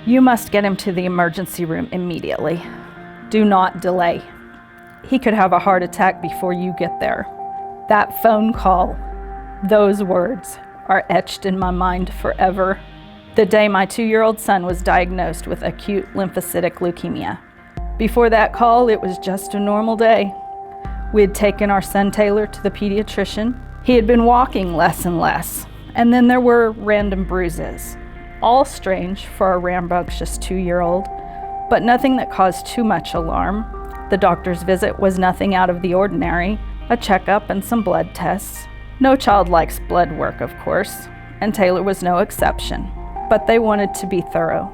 You must get him to the emergency room immediately. Do not delay. He could have a heart attack before you get there. That phone call, those words are etched in my mind forever. The day my 2-year-old son was diagnosed with acute lymphocytic leukemia. Before that call, it was just a normal day. We had taken our son Taylor to the pediatrician. He had been walking less and less, and then there were random bruises. All strange for a rambunctious 2-year-old, but nothing that caused too much alarm. The doctor's visit was nothing out of the ordinary, a checkup and some blood tests. No child likes blood work, of course, and Taylor was no exception, but they wanted to be thorough.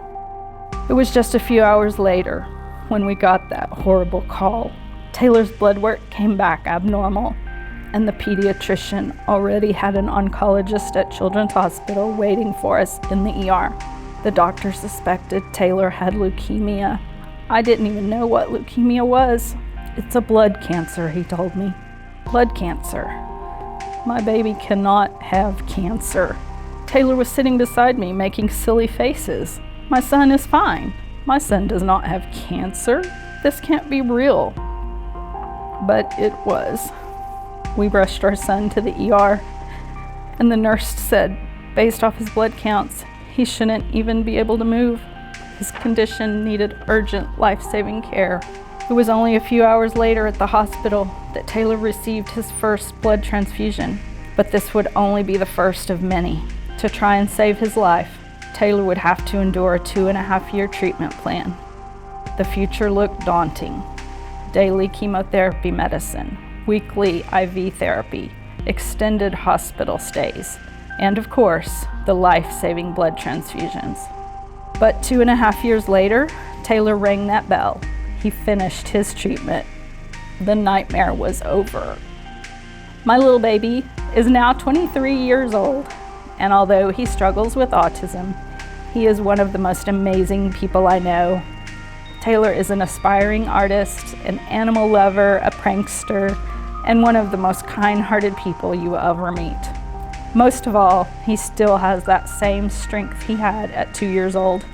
It was just a few hours later when we got that horrible call. Taylor's blood work came back abnormal, and the pediatrician already had an oncologist at Children's Hospital waiting for us in the ER. The doctor suspected Taylor had leukemia. I didn't even know what leukemia was. It's a blood cancer, he told me. Blood cancer. My baby cannot have cancer. Taylor was sitting beside me making silly faces. My son is fine. My son does not have cancer. This can't be real. But it was. We rushed our son to the ER, and the nurse said, based off his blood counts, he shouldn't even be able to move. His condition needed urgent life-saving care. It was only a few hours later at the hospital that Taylor received his first blood transfusion, but this would only be the first of many. To try and save his life, Taylor would have to endure a 2.5-year treatment plan. The future looked daunting. Daily chemotherapy medicine, weekly IV therapy, extended hospital stays, and of course, the life-saving blood transfusions. But 2.5 years later, Taylor rang that bell. He finished his treatment. The nightmare was over. My little baby is now 23 years old, and although he struggles with autism, he is one of the most amazing people I know. Taylor is an aspiring artist, an animal lover, a prankster, and one of the most kind-hearted people you will ever meet. Most of all, he still has that same strength he had at 2 years old.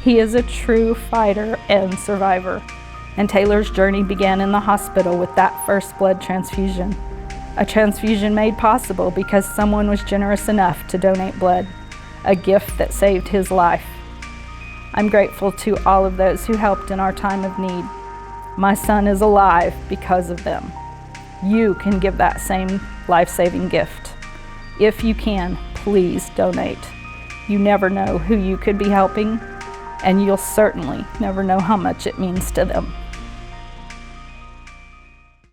He is a true fighter and survivor. And Taylor's journey began in the hospital with that first blood transfusion. A transfusion made possible because someone was generous enough to donate blood, a gift that saved his life. I'm grateful to all of those who helped in our time of need. My son is alive because of them. You can give that same life-saving gift. If you can, please donate. You never know who you could be helping, and you'll certainly never know how much it means to them.